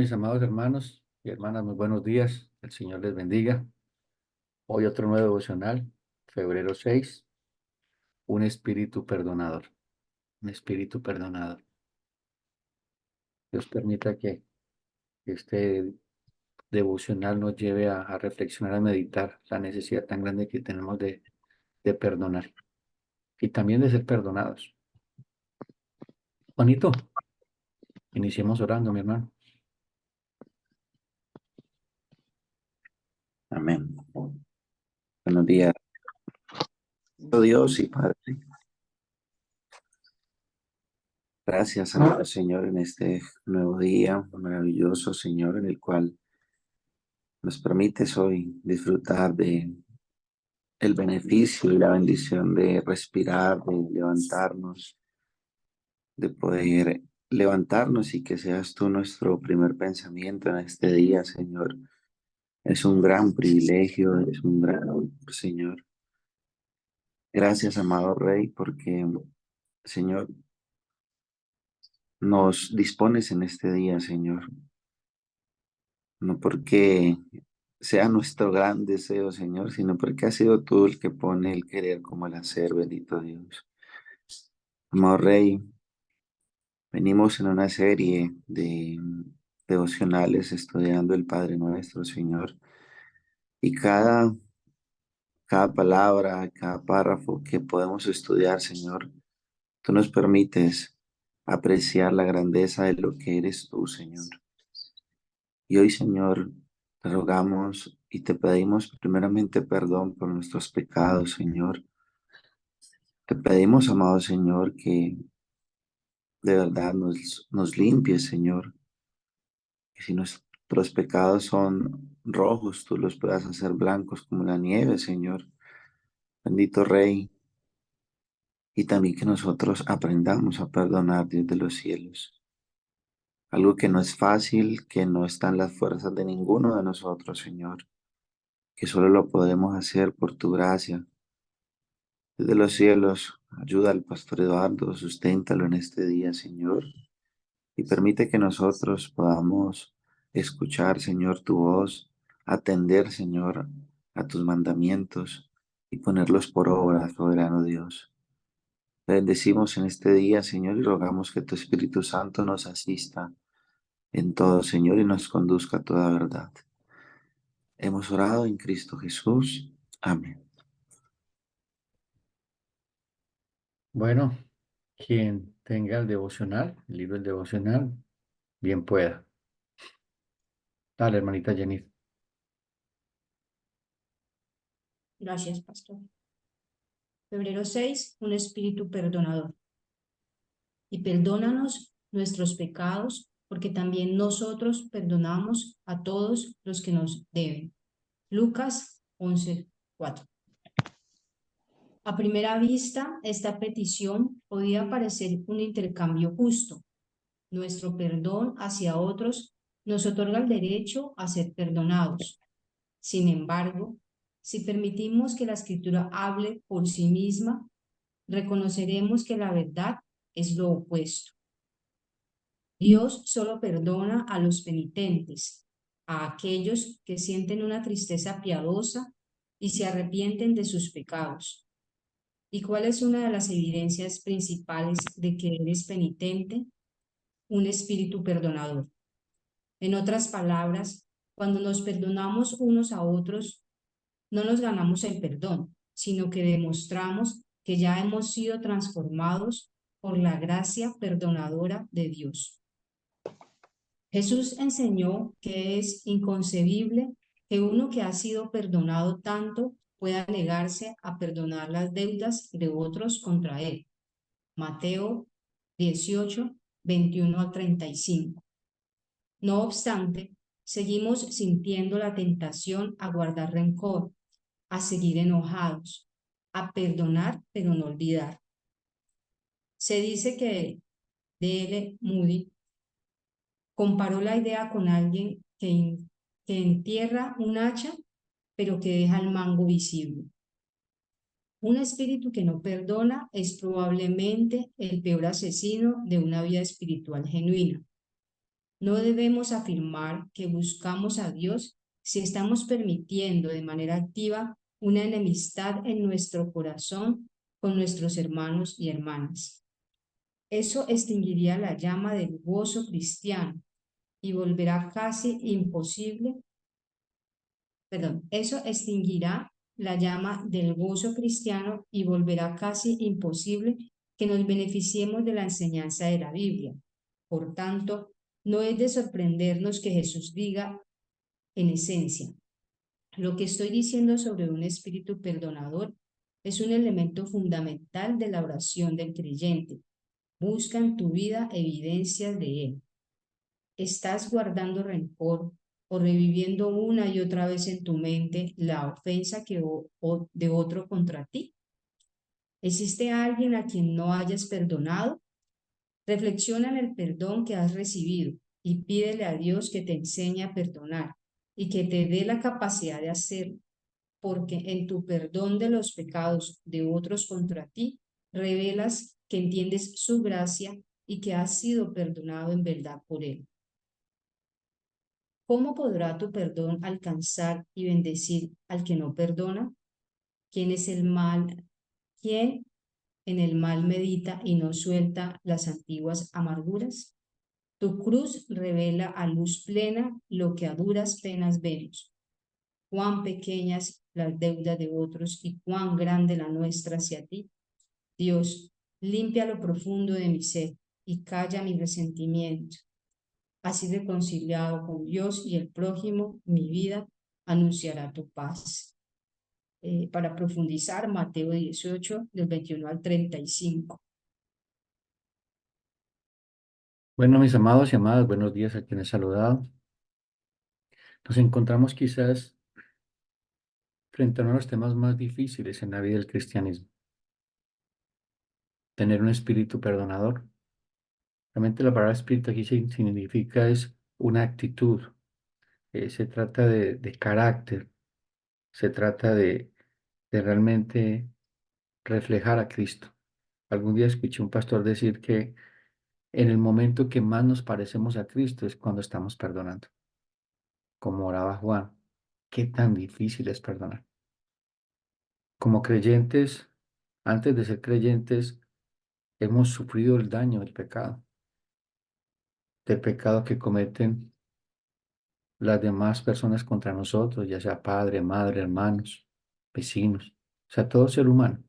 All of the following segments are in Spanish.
mis amados hermanos y hermanas, muy buenos días. El Señor les bendiga. Hoy otro nuevo devocional, febrero 6, un espíritu perdonador. Un espíritu perdonador. Dios permita que este devocional nos lleve a reflexionar, a meditar la necesidad tan grande que tenemos de perdonar y también de ser perdonados. Juanito, iniciemos orando, mi hermano. Amén. Buenos días, Dios y Padre. Gracias, amado Señor, en este nuevo día maravilloso, Señor, en el cual nos permites hoy disfrutar de el beneficio y la bendición de respirar, de levantarnos, de poder levantarnos y que seas tú nuestro primer pensamiento en este día, Señor. Es un gran privilegio, es un gran honor, Señor. Gracias, amado Rey, porque, Señor, nos dispones en este día, Señor, no porque sea nuestro gran deseo, Señor, sino porque has sido tú el que pone el querer como el hacer, bendito Dios. Amado Rey, venimos en una serie de devocionales estudiando el Padre Nuestro, Señor, y cada palabra, cada párrafo que podemos estudiar, Señor, tú nos permites apreciar la grandeza de lo que eres tú, Señor. Y hoy, Señor, te rogamos y te pedimos primeramente perdón por nuestros pecados, Señor. Te pedimos, amado Señor, que de verdad nos limpies, Señor. Que si nuestros pecados son rojos, tú los puedas hacer blancos como la nieve, Señor. Bendito Rey. Y también que nosotros aprendamos a perdonar, Dios de los cielos. Algo que no es fácil, que no está en las fuerzas de ninguno de nosotros, Señor. Que solo lo podemos hacer por tu gracia. Desde los cielos, ayuda al pastor Eduardo, susténtalo en este día, Señor, y permite que nosotros podamos escuchar, Señor, tu voz, atender, Señor, a tus mandamientos y ponerlos por obra, soberano Dios. Te bendecimos en este día, Señor, y rogamos que tu Espíritu Santo nos asista en todo, Señor, y nos conduzca a toda verdad. Hemos orado en Cristo Jesús. Amén. Bueno, quien tenga el devocional, el libro del devocional, bien pueda. Dale, hermanita Jenny. Gracias, pastor. Febrero 6, un espíritu perdonador. Y perdónanos nuestros pecados, porque también nosotros perdonamos a todos los que nos deben. Lucas 11:4. A primera vista, esta petición podía parecer un intercambio justo. Nuestro perdón hacia otros nos otorga el derecho a ser perdonados. Sin embargo, si permitimos que la Escritura hable por sí misma, reconoceremos que la verdad es lo opuesto. Dios solo perdona a los penitentes, a aquellos que sienten una tristeza piadosa y se arrepienten de sus pecados. ¿Y cuál es una de las evidencias principales de que eres penitente? Un espíritu perdonador. En otras palabras, cuando nos perdonamos unos a otros, no nos ganamos el perdón, sino que demostramos que ya hemos sido transformados por la gracia perdonadora de Dios. Jesús enseñó que es inconcebible que uno que ha sido perdonado tanto pueda negarse a perdonar las deudas de otros contra él. Mateo 18, 21 al 35. No obstante, seguimos sintiendo la tentación a guardar rencor, a seguir enojados, a perdonar pero no olvidar. Se dice que D.L. Moody comparó la idea con alguien que entierra un hacha pero que deja el mango visible. Un espíritu que no perdona es probablemente el peor asesino de una vida espiritual genuina. No debemos afirmar que buscamos a Dios si estamos permitiendo de manera activa una enemistad en nuestro corazón con nuestros hermanos y hermanas. Eso extinguiría la llama del gozo cristiano y volverá casi imposible, eso extinguirá la llama del gozo cristiano y volverá casi imposible que nos beneficiemos de la enseñanza de la Biblia. Por tanto, no es de sorprendernos que Jesús diga en esencia, lo que estoy diciendo sobre un espíritu perdonador es un elemento fundamental de la oración del creyente. Busca en tu vida evidencias de él. ¿Estás guardando rencor o reviviendo una y otra vez en tu mente la ofensa de otro contra ti? ¿Existe alguien a quien no hayas perdonado? Reflexiona en el perdón que has recibido y pídele a Dios que te enseñe a perdonar y que te dé la capacidad de hacerlo, porque en tu perdón de los pecados de otros contra ti, revelas que entiendes su gracia y que has sido perdonado en verdad por él. ¿Cómo podrá tu perdón alcanzar y bendecir al que no perdona? ¿Quién es el mal? ¿Quién en el mal medita y no suelta las antiguas amarguras? Tu cruz revela a luz plena lo que a duras penas vemos. Cuán pequeñas las deudas de otros y cuán grande la nuestra hacia ti. Dios, limpia lo profundo de mi sed y calla mi resentimiento. Así reconciliado con Dios y el prójimo, mi vida anunciará tu paz. Para profundizar, Mateo 18, del 21 al 35. Bueno, mis amados y amadas, buenos días a quienes he saludado. Nos encontramos quizás frente a uno de los temas más difíciles en la vida del cristianismo. Tener un espíritu perdonador. Realmente la palabra espíritu aquí significa es una actitud. Se trata de carácter. Se trata de realmente reflejar a Cristo. Algún día escuché un pastor decir que en el momento que más nos parecemos a Cristo es cuando estamos perdonando. Como oraba Juan, qué tan difícil es perdonar. Como creyentes, antes de ser creyentes, hemos sufrido el daño del pecado que cometen las demás personas contra nosotros, ya sea padre, madre, hermanos, vecinos, o sea, todo ser humano.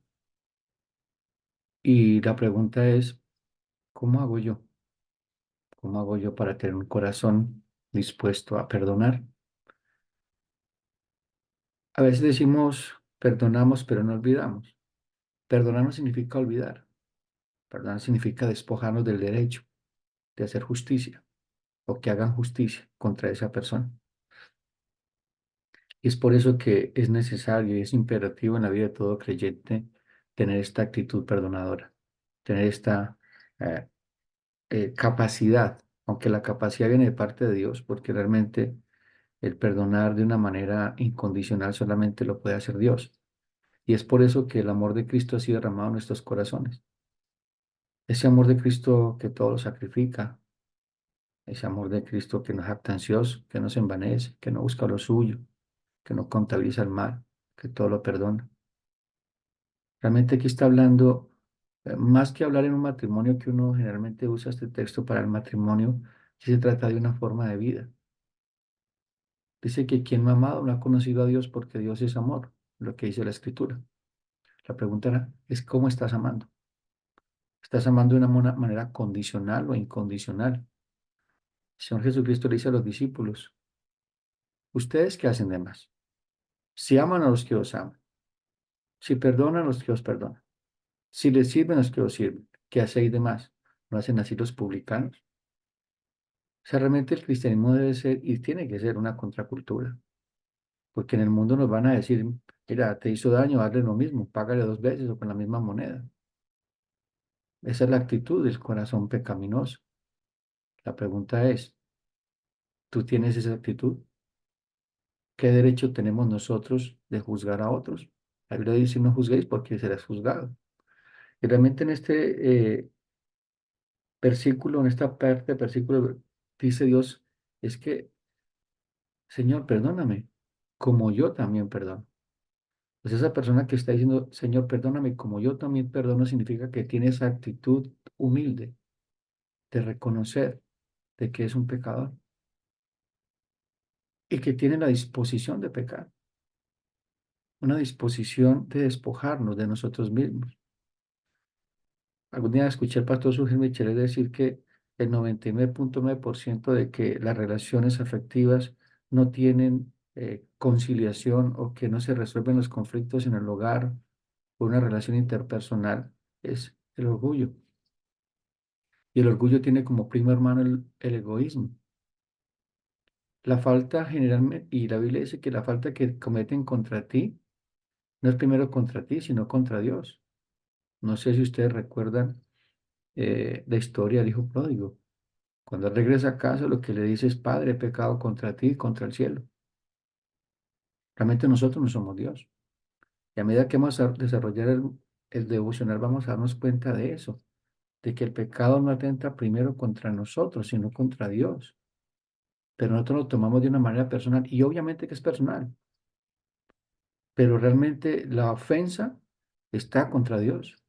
Y la pregunta es, ¿cómo hago yo? ¿Cómo hago yo para tener un corazón dispuesto a perdonar? A veces decimos, perdonamos, pero no olvidamos. Perdonar no significa olvidar. Perdonar significa despojarnos del derecho de hacer justicia o que hagan justicia contra esa persona. Y es por eso que es necesario y es imperativo en la vida de todo creyente tener esta actitud perdonadora, tener esta eh, capacidad, aunque la capacidad viene de parte de Dios, porque realmente el perdonar de una manera incondicional solamente lo puede hacer Dios. Y es por eso que el amor de Cristo ha sido derramado en nuestros corazones. Ese amor de Cristo que todo lo sacrifica, ese amor de Cristo que no es jactancioso, que no se envanece, que no busca lo suyo, que no contabiliza el mal, que todo lo perdona. Realmente aquí está hablando, más que hablar en un matrimonio que uno generalmente usa este texto para el matrimonio, sí se trata de una forma de vida. Dice que quien no ha amado no ha conocido a Dios porque Dios es amor, lo que dice la Escritura. La pregunta es ¿cómo estás amando? ¿Estás amando de una manera condicional o incondicional? El Señor Jesucristo le dice a los discípulos, ¿ustedes qué hacen de más? Si aman a los que os aman, si perdonan a los que os perdonan, si les sirven a los que os sirven, ¿qué hacéis de más? ¿No hacen así los publicanos? O sea, realmente el cristianismo debe ser y tiene que ser una contracultura, porque en el mundo nos van a decir, mira, te hizo daño, hazle lo mismo, págale dos veces o con la misma moneda. Esa es la actitud del corazón pecaminoso. La pregunta es, ¿tú tienes esa actitud? ¿Qué derecho tenemos nosotros de juzgar a otros? La Biblia dice, no juzguéis porque serás juzgado. Y realmente en este versículo, en esta parte del versículo dice Dios, es que, Señor, perdóname, como yo también perdono. Pues esa persona que está diciendo, Señor, perdóname, como yo también perdono, significa que tiene esa actitud humilde de reconocer de que es un pecador y que tiene la disposición de pecar, una disposición de despojarnos de nosotros mismos. Algún día escuché al pastor Sugel Michelet decir que el 99.9% de que las relaciones afectivas no tienen conciliación o que no se resuelven los conflictos en el hogar o una relación interpersonal es el orgullo. Y el orgullo tiene como primo hermano el egoísmo. La falta generalmente, y la Biblia dice que la falta que cometen contra ti no es primero contra ti, sino contra Dios. No sé si ustedes recuerdan la historia del hijo pródigo. Cuando él regresa a casa, lo que le dice es, Padre, he pecado contra ti y contra el cielo. Realmente nosotros no somos Dios. Y a medida que vamos a desarrollar el devocional, vamos a darnos cuenta de eso, de que el pecado no atenta primero contra nosotros, sino contra Dios. Pero nosotros lo tomamos de una manera personal, y obviamente que es personal, pero realmente la ofensa está contra Dios.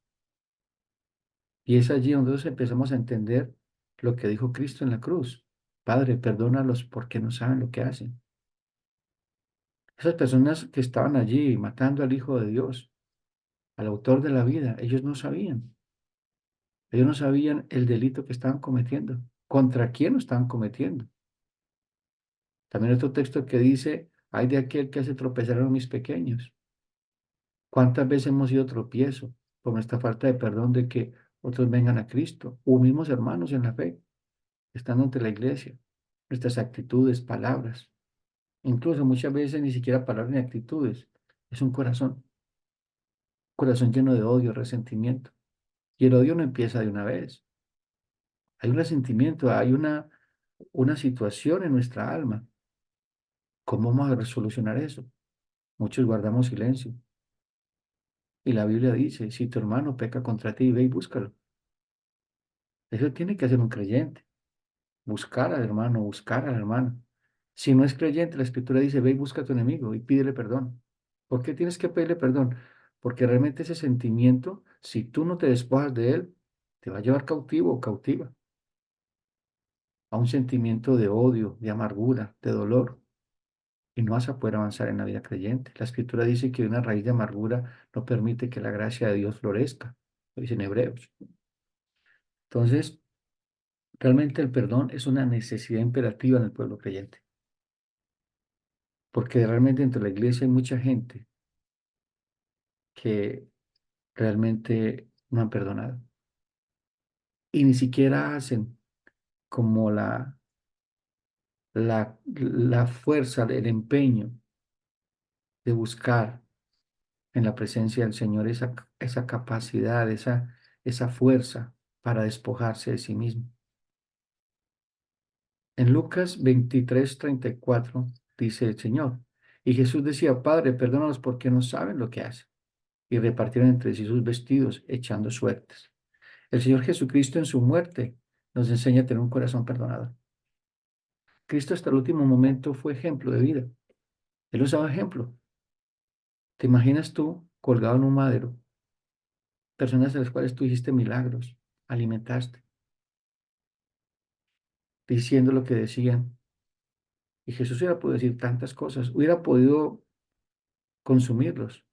Y es allí donde nosotros empezamos a entender lo que dijo Cristo en la cruz. Padre, perdónalos porque no saben lo que hacen. Esas personas que estaban allí matando al Hijo de Dios, al autor de la vida, ellos no sabían. Ellos no sabían el delito que estaban cometiendo, contra quién lo estaban cometiendo. También otro texto que dice, ay de aquel que hace tropezar a mis pequeños. ¿Cuántas veces hemos sido tropiezo por nuestra falta de perdón de que otros vengan a Cristo, o mismos hermanos en la fe, estando ante la iglesia, nuestras actitudes, palabras, incluso muchas veces ni siquiera palabras ni actitudes, es un corazón lleno de odio, resentimiento. Y el odio no empieza de una vez. Hay un resentimiento, hay una situación en nuestra alma. ¿Cómo vamos a resolucionar eso? Muchos guardamos silencio. Y la Biblia dice, si tu hermano peca contra ti, ve y búscalo. Eso tiene que hacer un creyente. Buscar al hermano, buscar al hermano. Si no es creyente, la Escritura dice, ve y busca a tu enemigo y pídele perdón. ¿Por qué tienes que pedirle perdón? Porque realmente ese sentimiento, si tú no te despojas de él, te va a llevar cautivo o cautiva a un sentimiento de odio, de amargura, de dolor, y no vas a poder avanzar en la vida creyente. La Escritura dice que una raíz de amargura no permite que la gracia de Dios florezca, lo dice en Hebreos. Entonces, realmente el perdón es una necesidad imperativa en el pueblo creyente, porque realmente entre la iglesia hay mucha gente que realmente no han perdonado y ni siquiera hacen como la fuerza, el empeño de buscar en la presencia del Señor esa capacidad, esa fuerza para despojarse de sí mismo. En Lucas 23:34 dice el Señor, y Jesús decía, Padre, perdónalos porque no saben lo que hacen. Y repartieron entre sí sus vestidos, echando suertes. El Señor Jesucristo en su muerte nos enseña a tener un corazón perdonador. Cristo hasta el último momento fue ejemplo de vida. Él usaba ejemplo. ¿Te imaginas tú colgado en un madero, personas a las cuales tú hiciste milagros, alimentaste, diciendo lo que decían? Y Jesús hubiera podido decir tantas cosas, hubiera podido consumirlos,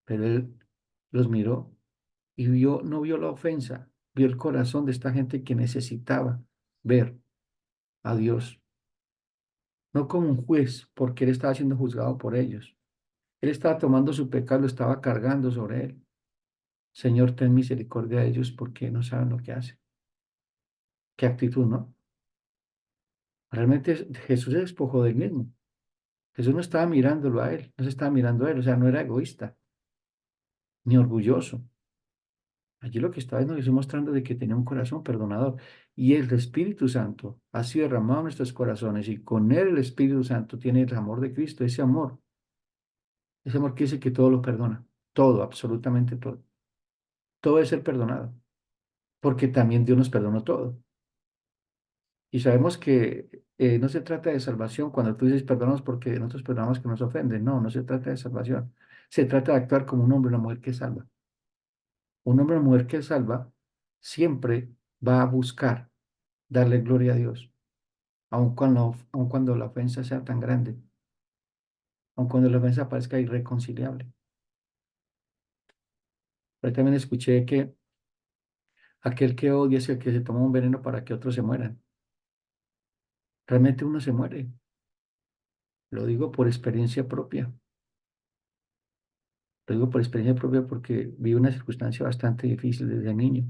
pero él los miró y no vio la ofensa, vio el corazón de esta gente que necesitaba ver a Dios, no como un juez, porque él estaba siendo juzgado por ellos. Él estaba tomando su pecado, lo estaba cargando sobre él. Señor, ten misericordia de ellos porque no saben lo que hacen. Qué actitud, ¿no? Realmente Jesús se despojó de él mismo. Jesús no estaba mirándolo a él, no se estaba mirando a él, o sea, no era egoísta ni orgulloso. Allí lo que está nos Jesús mostrando de que tenía un corazón perdonador y el Espíritu Santo ha sido derramado en nuestros corazones y con él el Espíritu Santo tiene el amor de Cristo, ese amor que dice que todo lo perdona, todo, absolutamente todo. Todo es ser perdonado, porque también Dios nos perdonó todo. Y sabemos que no se trata de salvación cuando tú dices perdonamos porque nosotros perdonamos que nos ofenden. No, no se trata de salvación. Se trata de actuar como un hombre o una mujer que salva. Un hombre o mujer que salva siempre va a buscar darle gloria a Dios, aun cuando la ofensa sea tan grande, aun cuando la ofensa parezca irreconciliable. Pero también escuché que aquel que odia es el que se toma un veneno para que otros se mueran. Realmente uno se muere. Lo digo por experiencia propia. Lo digo por experiencia propia porque vi una circunstancia bastante difícil desde niño.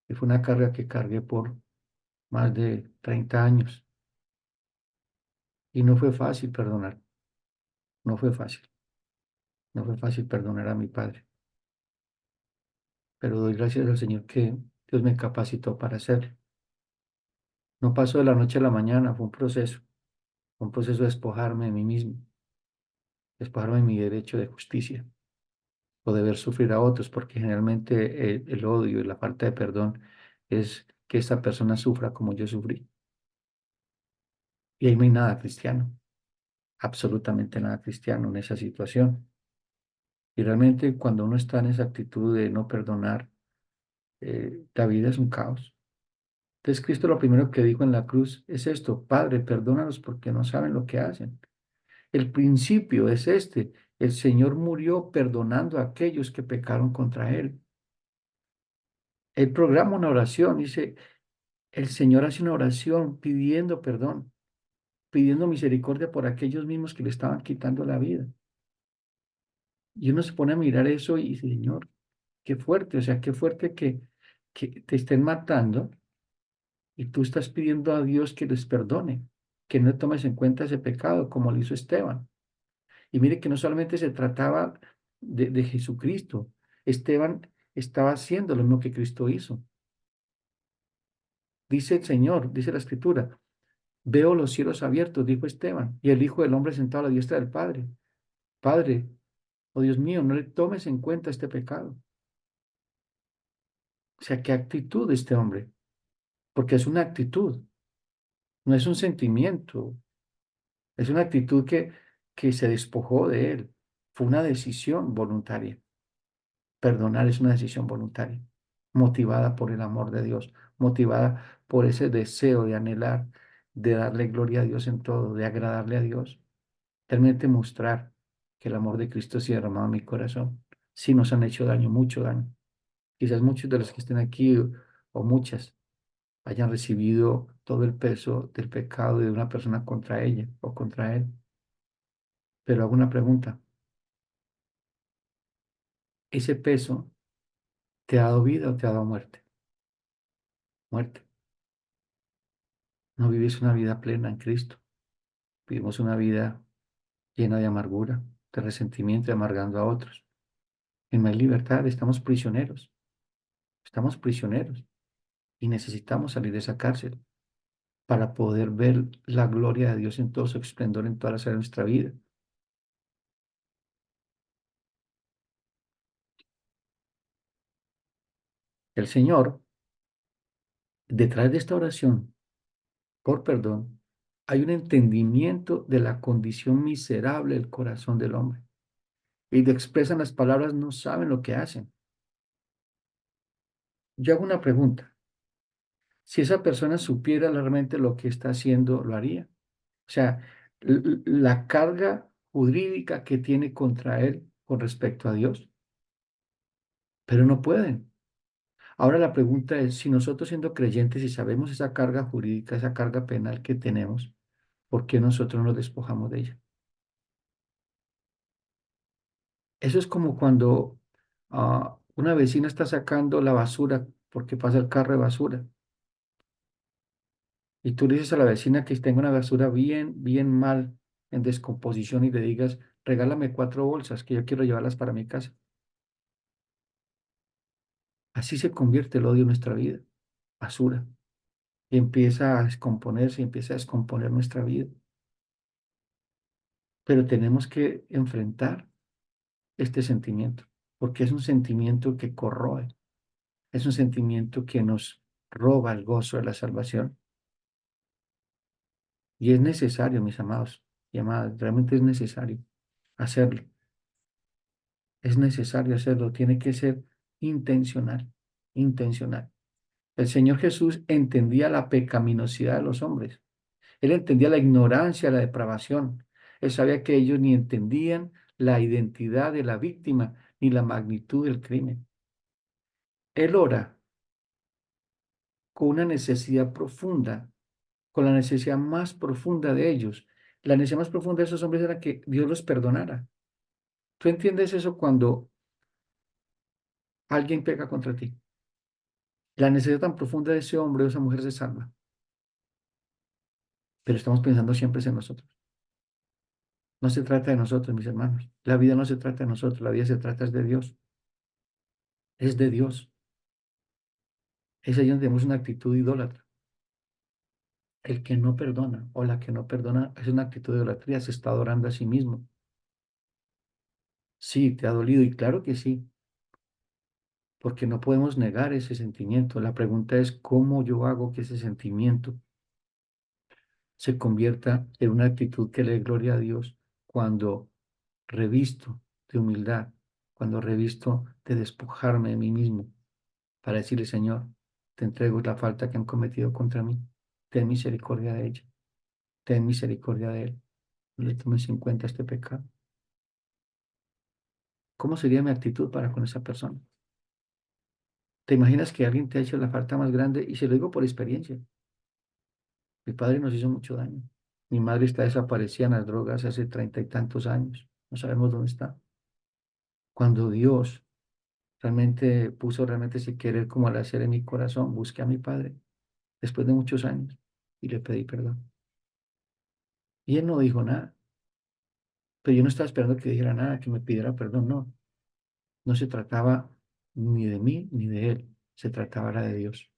Y fue una carga que cargué por más de 30 años. Y no fue fácil perdonar. No fue fácil. No fue fácil perdonar a mi padre. Pero doy gracias al Señor que Dios me capacitó para hacerlo. No pasó de la noche a la mañana, fue un proceso. Fue un proceso de despojarme de mí mismo. Despojarme de mi derecho de justicia o de ver sufrir a otros, porque generalmente el odio y la falta de perdón es que esta persona sufra como yo sufrí. Y ahí no hay nada cristiano, absolutamente nada cristiano en esa situación. Y realmente cuando uno está en esa actitud de no perdonar, la vida es un caos. Entonces Cristo lo primero que dijo en la cruz es esto: Padre, perdónalos porque no saben lo que hacen. El principio es este: el Señor murió perdonando a aquellos que pecaron contra Él. Él programa una oración, dice, el Señor hace una oración pidiendo perdón, pidiendo misericordia por aquellos mismos que le estaban quitando la vida. Y uno se pone a mirar eso y dice, Señor, qué fuerte, o sea, qué fuerte que te estén matando y tú estás pidiendo a Dios que les perdone, que no tomes en cuenta ese pecado como lo hizo Esteban. Y mire que no solamente se trataba de Jesucristo, Esteban estaba haciendo lo mismo que Cristo hizo. Dice el Señor, dice la Escritura, veo los cielos abiertos, dijo Esteban, y el Hijo del Hombre sentado a la diestra del Padre. Padre, oh Dios mío, no le tomes en cuenta este pecado. O sea, qué actitud de este hombre, porque es una actitud, no es un sentimiento, es una actitud que se despojó de él. Fue una decisión voluntaria. Perdonar es una decisión voluntaria, motivada por el amor de Dios, motivada por ese deseo de anhelar, de darle gloria a Dios en todo, de agradarle a Dios. Realmente mostrar que el amor de Cristo se ha derramado en mi corazón. Sí nos han hecho daño, mucho daño. Quizás muchos de los que estén aquí o muchas hayan recibido todo el peso del pecado de una persona contra ella o contra él. Pero hago una pregunta. ¿Ese peso te ha dado vida o te ha dado muerte? Muerte. No vives una vida plena en Cristo. Vivimos una vida llena de amargura, de resentimiento y amargando a otros. En no hay libertad, estamos prisioneros. Estamos prisioneros y necesitamos salir de esa cárcel para poder ver la gloria de Dios en todo su esplendor en todas las áreas de nuestra vida. El Señor, detrás de esta oración por perdón, hay un entendimiento de la condición miserable del corazón del hombre. Y lo expresan las palabras, no saben lo que hacen. Yo hago una pregunta. Si esa persona supiera realmente lo que está haciendo, lo haría. O sea, la carga jurídica que tiene contra él con respecto a Dios, pero no pueden. Ahora la pregunta es, si nosotros siendo creyentes y sabemos esa carga jurídica, esa carga penal que tenemos, ¿por qué nosotros nos despojamos de ella? Eso es como cuando una vecina está sacando la basura porque pasa el carro de basura y tú le dices a la vecina que tenga una basura bien, bien mal en descomposición y le digas, regálame 4 bolsas que yo quiero llevarlas para mi casa. Así se convierte el odio en nuestra vida, basura, y empieza a descomponerse, y empieza a descomponer nuestra vida. Pero tenemos que enfrentar este sentimiento, porque es un sentimiento que corroe, es un sentimiento que nos roba el gozo de la salvación. Y es necesario, mis amados y amadas, realmente es necesario hacerlo. Es necesario hacerlo, tiene que ser intencional, intencional. El Señor Jesús entendía la pecaminosidad de los hombres. Él entendía la ignorancia, la depravación. Él sabía que ellos ni entendían la identidad de la víctima ni la magnitud del crimen. Él ora con una necesidad profunda, con la necesidad más profunda de ellos. La necesidad más profunda de esos hombres era que Dios los perdonara. ¿Tú entiendes eso cuando alguien peca contra ti? La necesidad tan profunda de ese hombre o esa mujer se salva, pero estamos pensando siempre en nosotros. No se trata de nosotros, mis hermanos. La vida no se trata de nosotros, la vida se trata es de Dios. Es de Dios. Es ahí donde tenemos una actitud idólatra. El que no perdona o la que no perdona es una actitud de idolatría, se está adorando a sí mismo. Sí, te ha dolido y claro que sí, porque no podemos negar ese sentimiento. La pregunta es cómo yo hago que ese sentimiento se convierta en una actitud que le dé gloria a Dios cuando revisto de humildad, cuando revisto de despojarme de mí mismo para decirle, Señor, te entrego la falta que han cometido contra mí. Ten misericordia de ella. Ten misericordia de él. No le tomes en cuenta este pecado. ¿Cómo sería mi actitud para con esa persona? ¿Te imaginas que alguien te ha hecho la falta más grande? Y se lo digo por experiencia. Mi padre nos hizo mucho daño. Mi madre está desaparecida en las drogas hace 30 y tantos años. No sabemos dónde está. Cuando Dios realmente puso realmente ese querer como al hacer en mi corazón, busqué a mi padre después de muchos años y le pedí perdón. Y él no dijo nada, pero yo no estaba esperando que dijera nada, que me pidiera perdón, no. No se trataba ni de mí ni de él, se trataba era de Dios.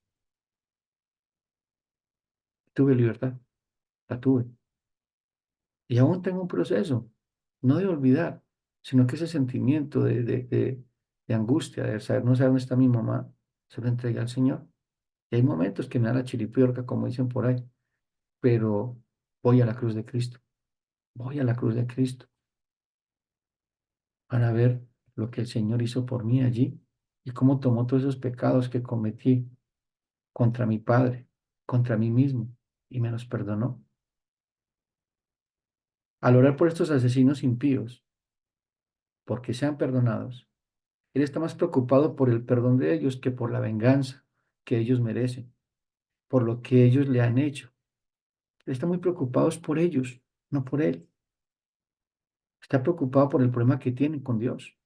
Tuve libertad, la tuve. Y aún tengo un proceso, no de olvidar, sino que ese sentimiento de angustia, de saber, no saber dónde está mi mamá, se lo entregué al Señor. Y hay momentos que me da la chiripiorca, como dicen por ahí, pero voy a la cruz de Cristo, voy a la cruz de Cristo para ver lo que el Señor hizo por mí allí y cómo tomó todos esos pecados que cometí contra mi Padre, contra mí mismo, y me los perdonó. Al orar por estos asesinos impíos, porque sean perdonados, Él está más preocupado por el perdón de ellos que por la venganza que ellos merecen, por lo que ellos le han hecho. Él está muy preocupado por ellos, no por Él. Está preocupado por el problema que tienen con Dios.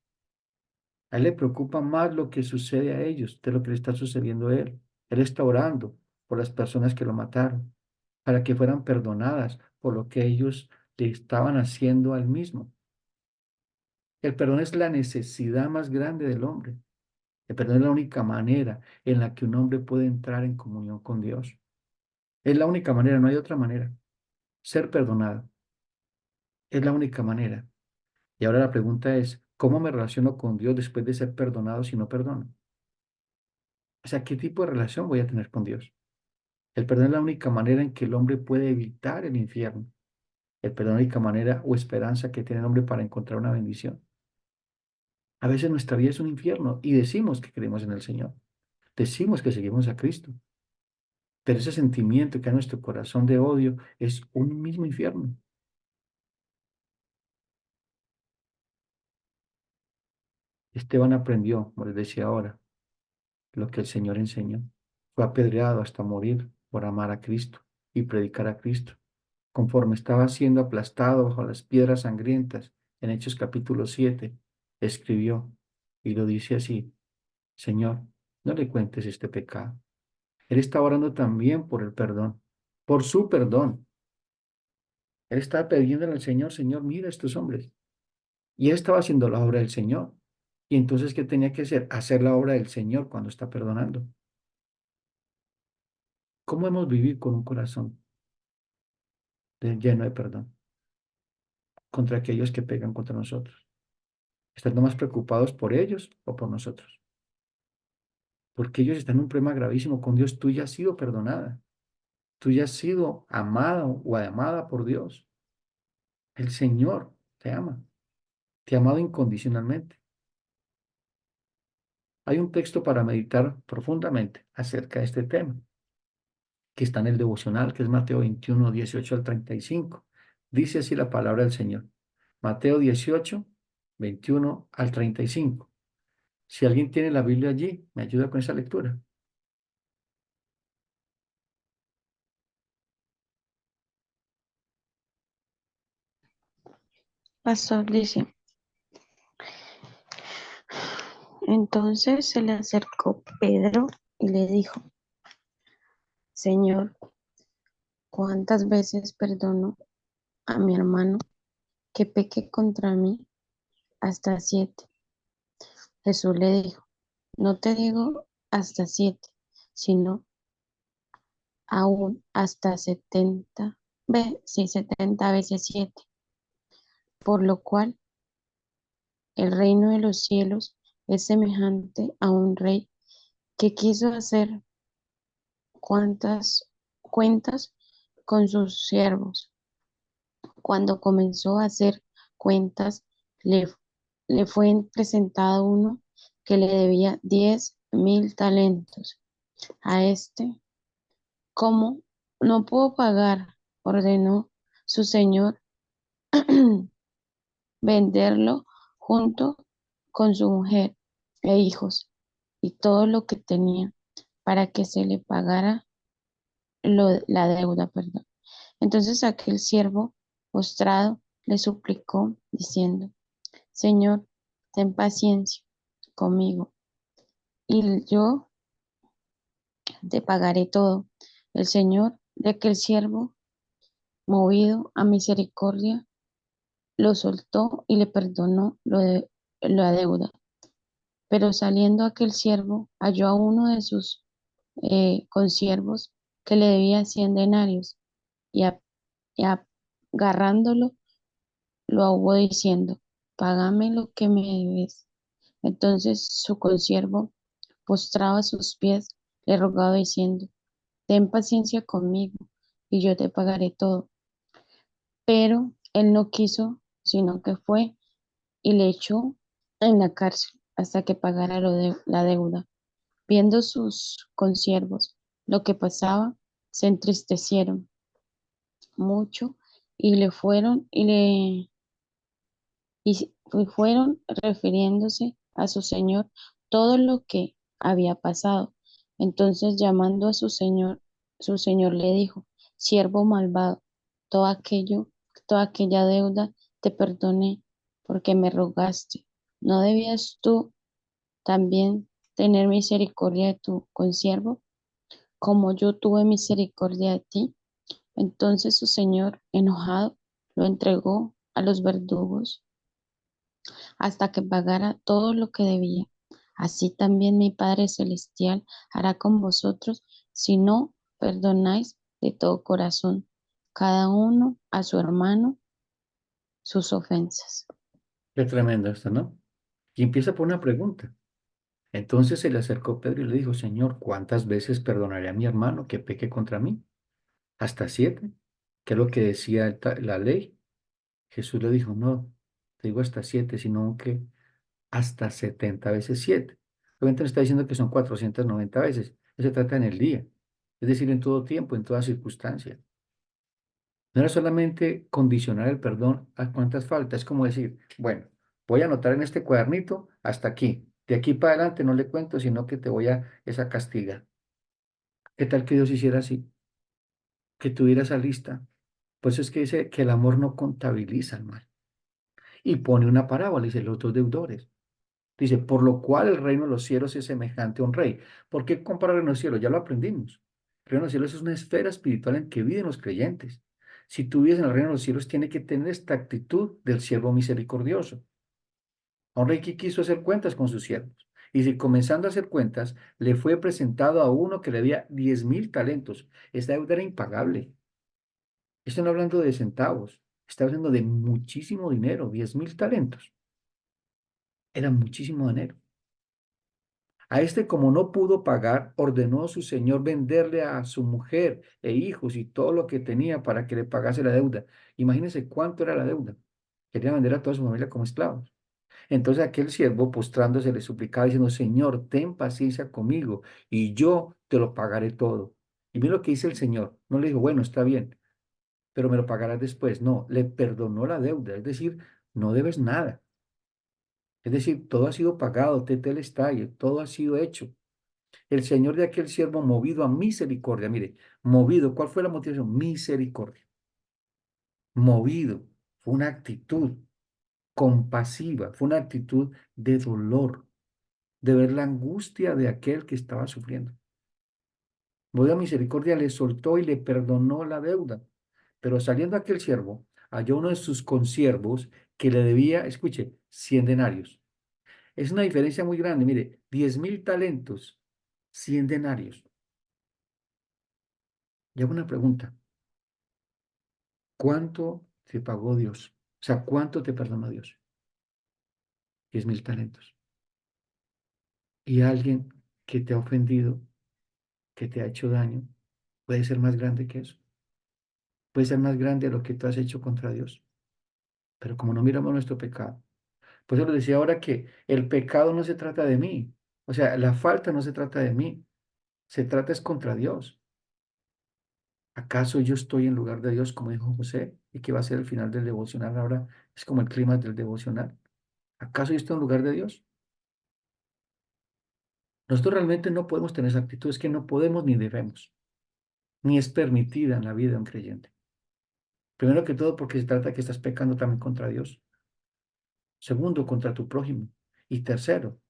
A Él le preocupa más lo que sucede a ellos de lo que le está sucediendo a Él. Él está orando por las personas que lo mataron, para que fueran perdonadas por lo que ellos le estaban haciendo al mismo. El perdón es la necesidad más grande del hombre. El perdón es la única manera en la que un hombre puede entrar en comunión con Dios. Es la única manera, no hay otra manera. Ser perdonado es la única manera. Y ahora la pregunta es, ¿cómo me relaciono con Dios después de ser perdonado si no perdono? O sea, ¿qué tipo de relación voy a tener con Dios? El perdón es la única manera en que el hombre puede evitar el infierno. El perdón es la única manera o esperanza que tiene el hombre para encontrar una bendición. A veces nuestra vida es un infierno y decimos que creemos en el Señor. Decimos que seguimos a Cristo. Pero ese sentimiento que hay en nuestro corazón de odio es un mismo infierno. Esteban aprendió, como les decía ahora, lo que el Señor enseñó. Fue apedreado hasta morir por amar a Cristo y predicar a Cristo. Conforme estaba siendo aplastado bajo las piedras sangrientas, en Hechos capítulo 7, escribió y lo dice así: Señor, no le cuentes este pecado. Él estaba orando también por el perdón, por su perdón. Él estaba pidiéndole al Señor, Señor, mira a estos hombres. Y él estaba haciendo la obra del Señor. Y entonces, ¿qué tenía que hacer? Hacer la obra del Señor cuando está perdonando. ¿Cómo hemos vivir con un corazón lleno de perdón contra aquellos que pegan contra nosotros? ¿Estando más preocupados por ellos o por nosotros? Porque ellos están en un problema gravísimo con Dios. Tú ya has sido perdonada. Tú ya has sido amado o amada por Dios. El Señor te ha amado incondicionalmente. Hay un texto para meditar profundamente acerca de este tema, que está en el devocional, que es Mateo 21, 18 al 35. Dice así la palabra del Señor. Mateo 18, 21 al 35. Si alguien tiene la Biblia allí, me ayuda con esa lectura. Pastor dice, entonces se le acercó Pedro y le dijo, Señor, ¿cuántas veces perdono a mi hermano que peque contra mí? Hasta 7. Jesús le dijo, no te digo hasta 7, sino aún hasta 70 veces 7. Por lo cual el reino de los cielos es semejante a un rey que quiso hacer cuentas con sus siervos. Cuando comenzó a hacer cuentas, le, le fue presentado uno que le debía 10.000 talentos. A este, como no pudo pagar, ordenó su señor venderlo junto con su mujer e hijos y todo lo que tenía para que se le pagara la deuda, perdón. Entonces aquel siervo postrado le suplicó diciendo, Señor, ten paciencia conmigo y yo te pagaré todo. El Señor de aquel siervo, movido a misericordia, lo soltó y le perdonó la deuda. Pero saliendo aquel siervo, halló a uno de sus consiervos que le debía 100 denarios y, y agarrándolo, lo ahogó diciendo, págame lo que me debes. Entonces su consiervo, postrado a sus pies, le rogaba diciendo, ten paciencia conmigo y yo te pagaré todo. Pero él no quiso, sino que fue y le echó en la cárcel hasta que pagara la deuda. Viendo sus consiervos lo que pasaba, se entristecieron mucho y le fueron y fueron refiriéndose a su señor todo lo que había pasado. Entonces llamando a su señor le dijo, siervo malvado, todo aquello, toda aquella deuda te perdoné porque me rogaste. ¿No debías tú también tener misericordia de tu consiervo, como yo tuve misericordia de ti? Entonces su señor, enojado, lo entregó a los verdugos hasta que pagara todo lo que debía. Así también mi Padre Celestial hará con vosotros si no perdonáis de todo corazón, cada uno a su hermano, sus ofensas. Qué tremendo esto, ¿no? Y empieza por una pregunta. Entonces se le acercó Pedro y le dijo, Señor, ¿cuántas veces perdonaré a mi hermano que peque contra mí? ¿Hasta 7? ¿Qué es lo que decía la ley? Jesús le dijo, no, te digo hasta 7, sino que hasta 70 veces 7. Obviamente no está diciendo que son 490 veces. Eso se trata en el día. Es decir, en todo tiempo, en toda circunstancia. No era solamente condicionar el perdón a cuántas faltas. Es como decir, bueno, voy a anotar en este cuadernito hasta aquí. De aquí para adelante no le cuento, sino que te voy a esa castiga. ¿Qué tal que Dios hiciera así? Que tuviera esa lista. Por eso es que dice que el amor no contabiliza el mal. Y pone una parábola, dice, los dos deudores. Dice, por lo cual el reino de los cielos es semejante a un rey. ¿Por qué comparar el reino de los cielos? Ya lo aprendimos. El reino de los cielos es una esfera espiritual en que viven los creyentes. Si tú vives en el reino de los cielos, tiene que tener esta actitud del siervo misericordioso. A un rey que quiso hacer cuentas con sus siervos. Y si comenzando a hacer cuentas, le fue presentado a uno que le debía 10.000 talentos. Esta deuda era impagable. Estoy no hablando de centavos, está hablando de muchísimo dinero, 10.000 talentos. Era muchísimo dinero. A este, como no pudo pagar, ordenó su señor venderle a su mujer e hijos y todo lo que tenía para que le pagase la deuda. Imagínense cuánto era la deuda. Quería vender a toda su familia como esclavos. Entonces aquel siervo postrándose le suplicaba diciendo, Señor, ten paciencia conmigo y yo te lo pagaré todo. Y mira lo que dice el Señor. No le dijo, bueno, está bien, pero me lo pagarás después. No, le perdonó la deuda. Es decir, no debes nada. Es decir, todo ha sido pagado, tetelestai, todo ha sido hecho. El Señor de aquel siervo movido a misericordia, mire, movido, ¿cuál fue la motivación? Misericordia. Movido, fue una actitud compasiva, fue una actitud de dolor, de ver la angustia de aquel que estaba sufriendo. Movido a misericordia le soltó y le perdonó la deuda. Pero saliendo aquel siervo, halló uno de sus consiervos que le debía, escuche, 100 denarios. Es una diferencia muy grande, mire, 10.000 talentos, 100 denarios. Y hago una pregunta, ¿cuánto te pagó Dios? O sea, ¿cuánto te perdonó Dios? 10.000 talentos. Y alguien que te ha ofendido, que te ha hecho daño, puede ser más grande que eso. Puede ser más grande de lo que tú has hecho contra Dios. Pero como no miramos nuestro pecado, por eso les decía ahora que el pecado no se trata de mí. O sea, la falta no se trata de mí. Se trata es contra Dios. ¿Acaso yo estoy en lugar de Dios, como dijo José, y que va a ser el final del devocional ahora? Es como el clima del devocional. ¿Acaso yo estoy en lugar de Dios? Nosotros realmente no podemos tener esa actitud, es que no podemos ni debemos, ni es permitida en la vida de un creyente. Primero que todo, porque se trata que estás pecando también contra Dios. Segundo, contra tu prójimo. Y tercero,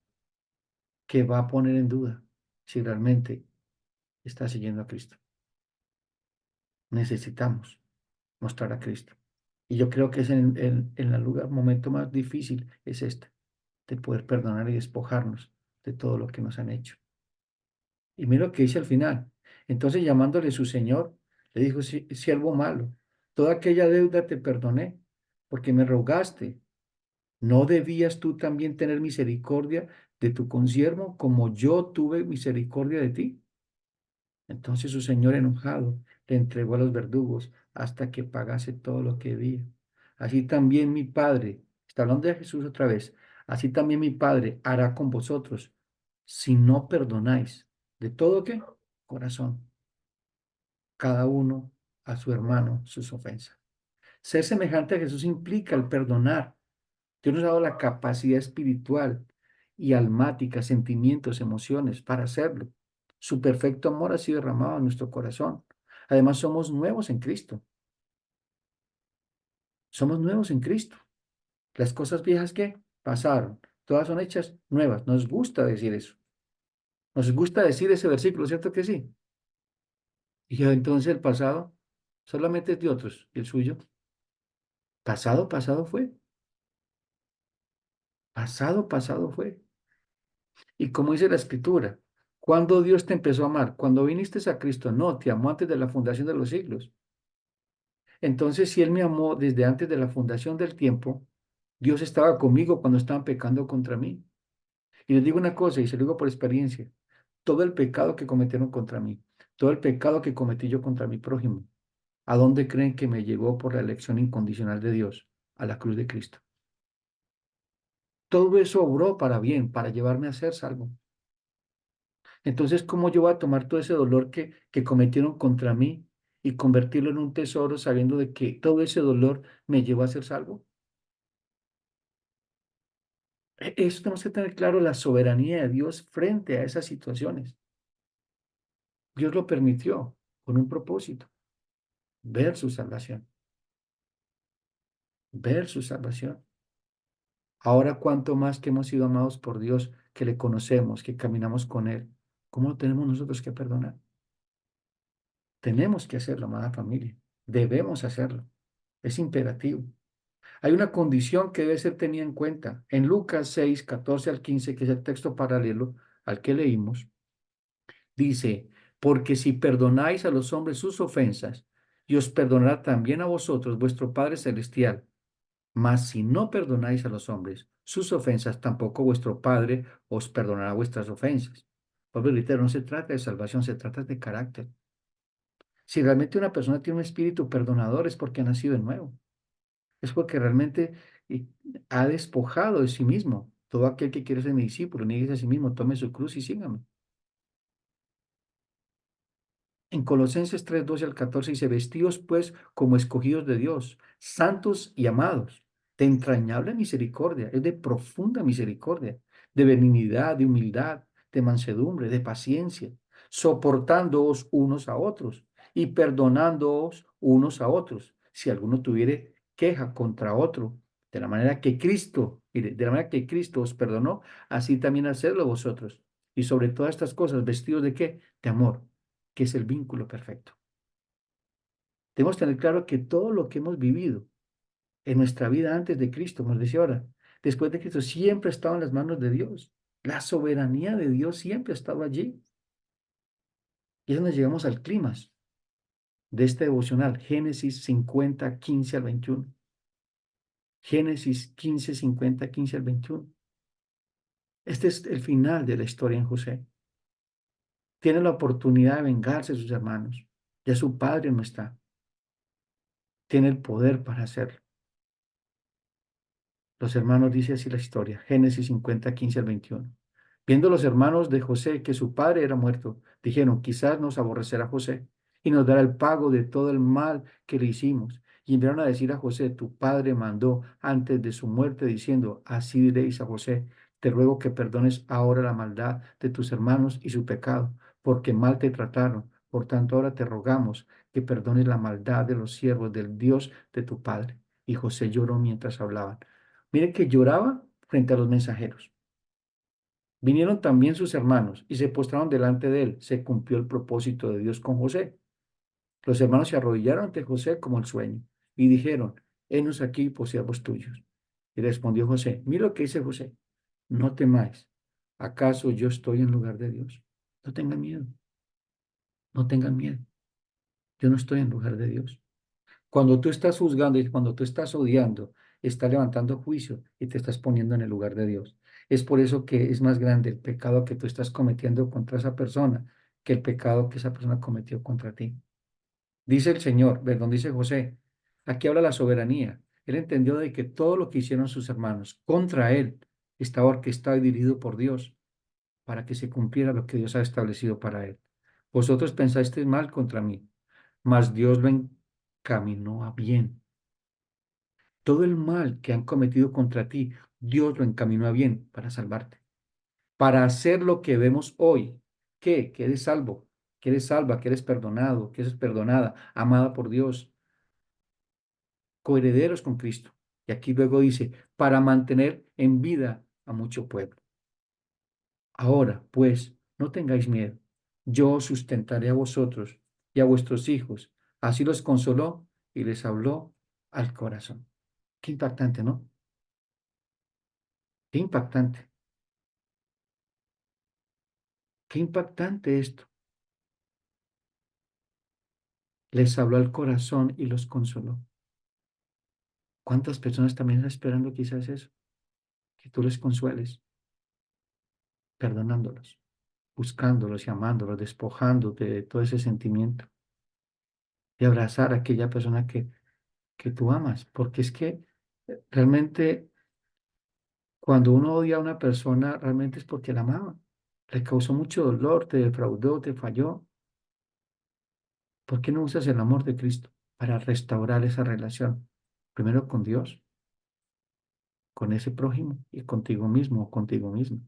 que va a poner en duda si realmente estás siguiendo a Cristo. Necesitamos mostrar a Cristo. Y yo creo que es en el lugar, momento más difícil es este, de poder perdonar y despojarnos de todo lo que nos han hecho. Y mira lo que dice al final. Entonces, llamándole su señor, le dijo, siervo malo, toda aquella deuda te perdoné, porque me rogaste. ¿No debías tú también tener misericordia de tu consiervo como yo tuve misericordia de ti? Entonces su señor enojado le entregó a los verdugos hasta que pagase todo lo que debía. Así también mi Padre, está hablando de Jesús otra vez, así también mi Padre hará con vosotros si no perdonáis de todo qué corazón, cada uno a su hermano sus ofensas. Ser semejante a Jesús implica el perdonar. Dios nos ha dado la capacidad espiritual y almática, sentimientos, emociones para hacerlo. Su perfecto amor ha sido derramado en nuestro corazón. Además, somos nuevos en Cristo. Somos nuevos en Cristo. Las cosas viejas que pasaron, todas son hechas nuevas. Nos gusta decir eso. Nos gusta decir ese versículo, ¿cierto que sí? Y ya entonces el pasado solamente es de otros. ¿Y el suyo? Pasado, pasado fue. Pasado, pasado fue. Y como dice la Escritura, ¿cuándo Dios te empezó a amar? Cuando viniste a Cristo, no, te amó antes de la fundación de los siglos. Entonces, si Él me amó desde antes de la fundación del tiempo, Dios estaba conmigo cuando estaban pecando contra mí. Y les digo una cosa, y se lo digo por experiencia, todo el pecado que cometieron contra mí, todo el pecado que cometí yo contra mi prójimo, ¿a dónde creen que me llevó por la elección incondicional de Dios? A la cruz de Cristo. Todo eso obró para bien, para llevarme a ser salvo. Entonces, ¿cómo yo voy a tomar todo ese dolor que cometieron contra mí y convertirlo en un tesoro sabiendo de que todo ese dolor me llevó a ser salvo? Eso tenemos que tener claro la soberanía de Dios frente a esas situaciones. Dios lo permitió con un propósito, ver su salvación, ver su salvación. Ahora, cuanto más que hemos sido amados por Dios, que le conocemos, que caminamos con Él, ¿cómo tenemos nosotros que perdonar? Tenemos que hacerlo, amada familia. Debemos hacerlo. Es imperativo. Hay una condición que debe ser tenida en cuenta. En Lucas 6, 14 al 15, que es el texto paralelo al que leímos, dice, porque si perdonáis a los hombres sus ofensas, y os perdonará también a vosotros vuestro Padre Celestial. Mas si no perdonáis a los hombres sus ofensas, tampoco vuestro Padre os perdonará vuestras ofensas. Pablo reitero, no se trata de salvación, se trata de carácter. Si realmente una persona tiene un espíritu perdonador es porque ha nacido de nuevo. Es porque realmente ha despojado de sí mismo. Todo aquel que quiere ser mi discípulo, niegue a sí mismo, tome su cruz y sígame. En Colosenses 3, 12 al 14 dice, vestidos pues como escogidos de Dios, santos y amados, de entrañable misericordia, es de profunda misericordia, de benignidad, de humildad, de mansedumbre, de paciencia, soportándoos unos a otros y perdonándoos unos a otros, si alguno tuviere queja contra otro, de la manera que Cristo, mire, de la manera que Cristo os perdonó, así también hacedlo vosotros. Y sobre todas estas cosas, vestidos de ¿qué? De amor, que es el vínculo perfecto. Debemos tener claro que todo lo que hemos vivido en nuestra vida antes de Cristo, como les decía ahora, después de Cristo, siempre ha estado en las manos de Dios. La soberanía de Dios siempre ha estado allí. Y es donde llegamos al clímax de este devocional, Génesis 50, 15 al 21. Génesis 15, 50, 15 al 21. Este es el final de la historia en José. Tiene la oportunidad de vengarse de sus hermanos. Ya su padre no está. Tiene el poder para hacerlo. Los hermanos, dice así la historia, Génesis 50, 15 al 21. Viendo los hermanos de José que su padre era muerto, dijeron, quizás nos aborrecerá José y nos dará el pago de todo el mal que le hicimos. Y enviaron a decir a José, tu padre mandó antes de su muerte, diciendo, así diréis a José, te ruego que perdones ahora la maldad de tus hermanos y su pecado, porque mal te trataron. Por tanto, ahora te rogamos que perdones la maldad de los siervos del Dios de tu padre. Y José lloró mientras hablaban. Mire que lloraba frente a los mensajeros. Vinieron también sus hermanos y se postraron delante de él. Se cumplió el propósito de Dios con José. Los hermanos se arrodillaron ante José como el sueño y dijeron, henos aquí por siervos tuyos. Y respondió José, mira lo que dice José, no temáis. ¿Acaso yo estoy en lugar de Dios? No tengan miedo, no tengan miedo. Yo no estoy en lugar de Dios. Cuando tú estás juzgando y cuando tú estás odiando, estás levantando juicio y te estás poniendo en el lugar de Dios. Es por eso que es más grande el pecado que tú estás cometiendo contra esa persona que el pecado que esa persona cometió contra ti. Dice el Señor, perdón, dice José, aquí habla la soberanía. Él entendió de que todo lo que hicieron sus hermanos contra él estaba orquestado y dirigido por Dios para que se cumpliera lo que Dios ha establecido para él. Vosotros pensasteis mal contra mí, mas Dios lo encaminó a bien. Todo el mal que han cometido contra ti, Dios lo encaminó a bien para salvarte, para hacer lo que vemos hoy. ¿Qué? Que eres salvo, que eres salva, que eres perdonado, que eres perdonada, amada por Dios, coherederos con Cristo. Y aquí luego dice, para mantener en vida a mucho pueblo. Ahora, pues, no tengáis miedo. Yo os sustentaré a vosotros y a vuestros hijos. Así los consoló y les habló al corazón. Qué impactante, ¿no? Qué impactante. Qué impactante esto. Les habló al corazón y los consoló. ¿Cuántas personas también están esperando quizás eso? Que tú les consueles, perdonándolos, buscándolos y amándolos, despojándote de todo ese sentimiento, de abrazar a aquella persona que tú amas, porque es que realmente cuando uno odia a una persona, realmente es porque la amaba, le causó mucho dolor, te defraudó, te falló. ¿Por qué no usas el amor de Cristo para restaurar esa relación? Primero con Dios, con ese prójimo y contigo mismo o contigo mismo.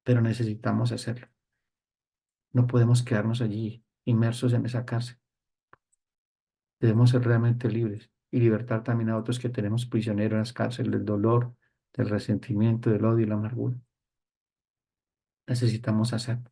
Pero necesitamos hacerlo. No podemos quedarnos allí inmersos en esa cárcel. Debemos ser realmente libres y libertar también a otros que tenemos prisioneros en las cárceles del dolor, del resentimiento, del odio y la amargura. Necesitamos hacerlo.